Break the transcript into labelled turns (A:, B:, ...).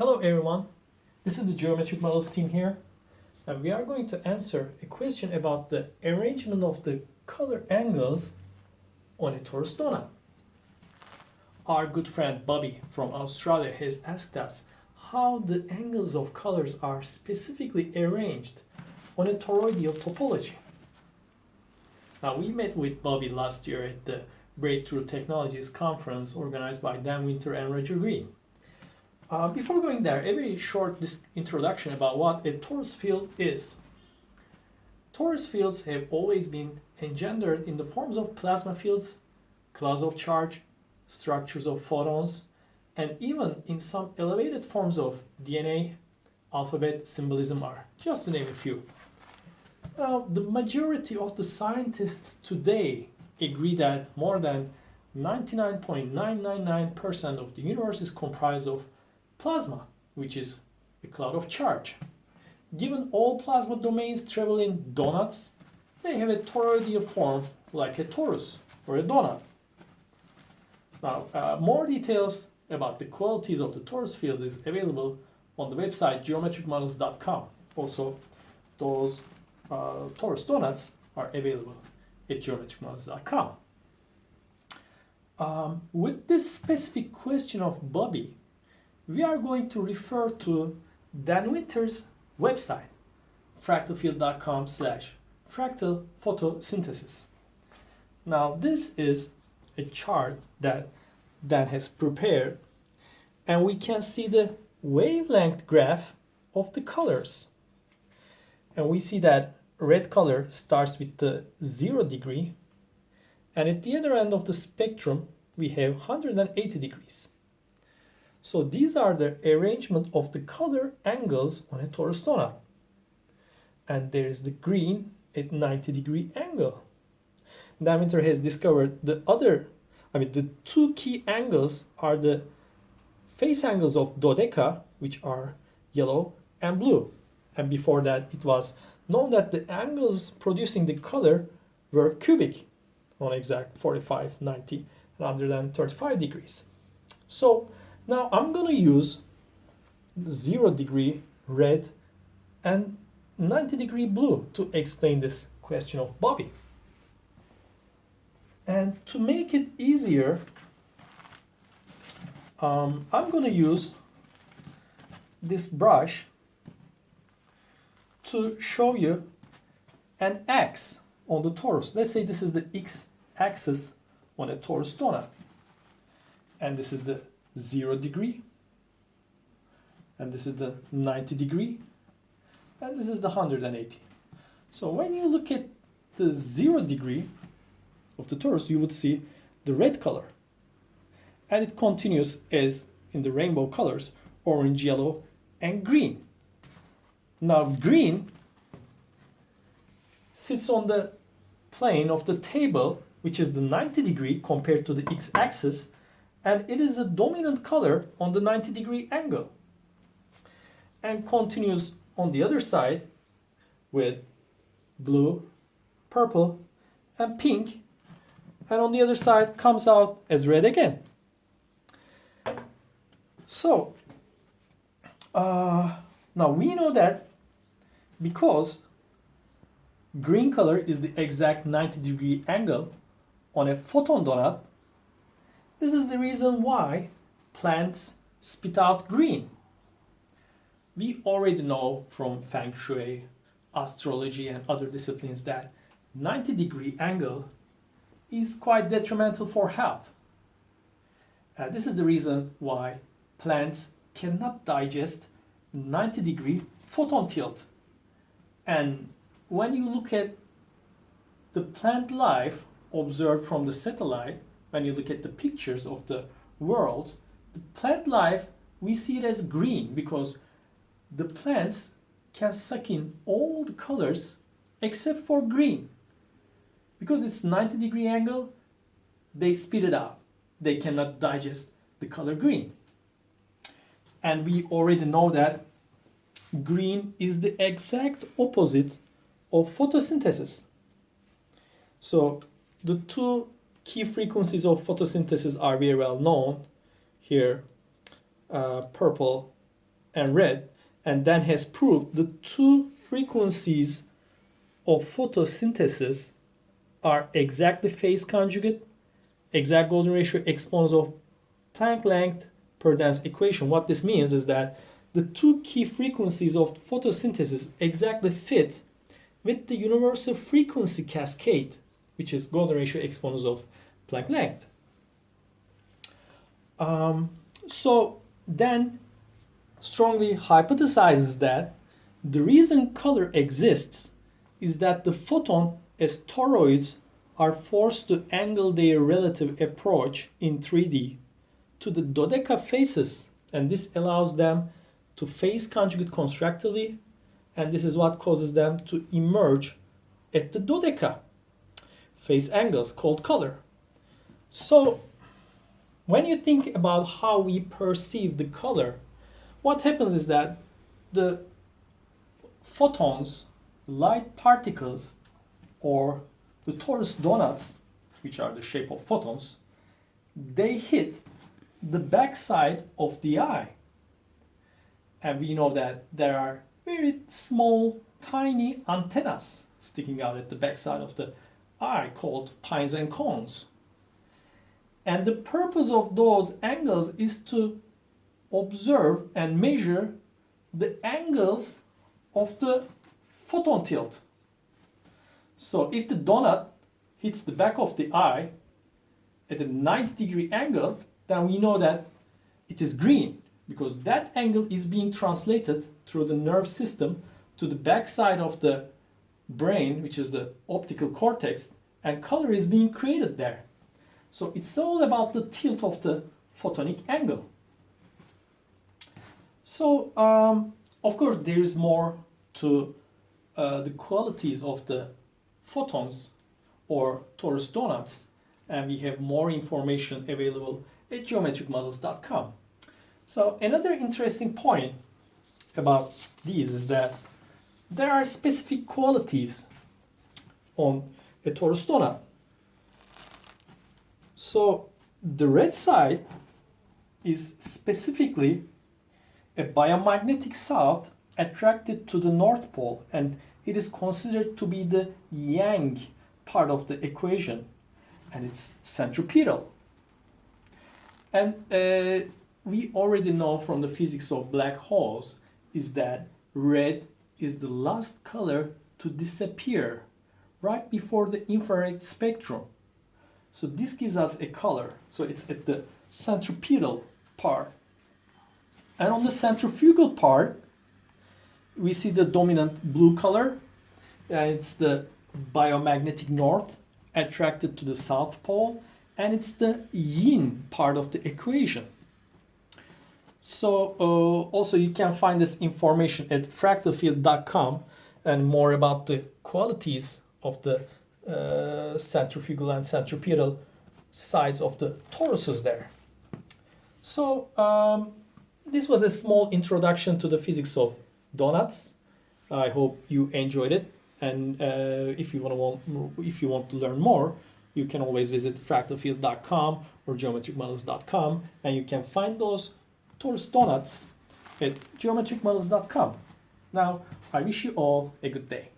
A: Hello everyone, this is the Geometric Models team here, and we are going to answer a question about the arrangement of the color angles on a torus donut. Our good friend Bobby from Australia has asked us how the angles of colors are specifically arranged on a toroidal topology. Now, we met with Bobby last year at the Breakthrough Technologies conference organized by Dan Winter and Roger Green. Before going there, a very short introduction about what a torus field is. Torus fields have always been engendered in the forms of plasma fields, clouds of charge, structures of photons, and even in some elevated forms of DNA, alphabet symbolism are, just to name a few. Now, the majority of the scientists today agree that more than 99.999% of the universe is comprised of plasma, which is a cloud of charge. Given all plasma domains travel in donuts, they have a toroidal form like a torus or a donut. Now, more details about the qualities of the torus fields is available on the website geometricmodels.com. Also, those torus donuts are available at geometricmodels.com. With this specific question of Bobby, we are going to refer to Dan Winter's website, fractalfield.com/fractal photosynthesis. Now, this is a chart that Dan has prepared, and we can see the wavelength graph of the colors. And we see that red color starts with the 0 degree, and at the other end of the spectrum, we have 180 degrees. So these are the arrangement of the color angles on a torus donut. And there is the green at 90-degree angle. Dan Winter has discovered the two key angles are the face angles of dodeca, which are yellow and blue. And before that, it was known that the angles producing the color were cubic, on exact 45, 90, and 135 degrees. So now I'm going to use 0 degree red and 90 degree blue to explain this question of Bobby. And to make it easier, I'm going to use this brush to show you an X on the torus. Let's say this is the X axis on a torus donut. And this is the 0 degree, and this is the 90 degree, and this is the 180. So when you look at the 0 degree of the torus, you would see the red color, and it continues as in the rainbow colors, orange, yellow, and green. Now, green sits on the plane of the table, which is the 90 degree compared to the x-axis, and it is a dominant color on the 90-degree angle, and continues on the other side with blue, purple, and pink, and on the other side comes out as red again. So now we know that because green color is the exact 90-degree angle on a photon donut, this is the reason why plants spit out green. We already know from Feng Shui, astrology, and other disciplines that 90-degree angle is quite detrimental for health. This is the reason why plants cannot digest 90-degree photon tilt. And when you look at the plant life observed from the satellite, when you look at the pictures of the world, the plant life, we see it as green because the plants can suck in all the colors except for green. Because it's 90-degree angle, they spit it out. They cannot digest the color green. And we already know that green is the exact opposite of photosynthesis. So the two key frequencies of photosynthesis are very well known here, purple and red, and then has proved the two frequencies of photosynthesis are exactly phase conjugate, exact golden ratio exponents of Planck length per dense equation. What this means is that the two key frequencies of photosynthesis exactly fit with the universal frequency cascade, which is golden ratio exponents of Planck length. So then strongly hypothesizes that the reason color exists is that the photon as toroids are forced to angle their relative approach in 3D to the dodeca faces, and this allows them to phase conjugate constructively, and this is what causes them to emerge at the dodeca phase angles called color. So when you think about how we perceive the color, what happens is that the photons, light particles, or the torus donuts, which are the shape of photons, they hit the backside of the eye. And we know that there are very small, tiny antennas sticking out at the backside of the eye called pines and cones. And the purpose of those angles is to observe and measure the angles of the photon tilt. So if the donut hits the back of the eye at a 90-degree angle, then we know that it is green, because that angle is being translated through the nerve system to the backside of the brain, which is the optical cortex, and color is being created there. So it's all about the tilt of the photonic angle. So, of course, there is more to the qualities of the photons or torus donuts, and we have more information available at geometricmodels.com. So another interesting point about these is that there are specific qualities on a torus donut. So the red side is specifically a biomagnetic south attracted to the North Pole, and it is considered to be the yang part of the equation, and it's centripetal. And we already know from the physics of black holes is that red is the last color to disappear right before the infrared spectrum. So this gives us a color. So it's at the centripetal part. And on the centrifugal part, we see the dominant blue color. It's the biomagnetic north attracted to the South Pole, and it's the yin part of the equation. So also you can find this information at fractalfield.com and more about the qualities of the centrifugal and centripetal sides of the toruses there. So this was a small introduction to the physics of donuts. I hope you enjoyed it, and if you want to learn more, you can always visit fractalfield.com or geometricmodels.com, and you can find those torus donuts at geometricmodels.com. Now, I wish you all a good day.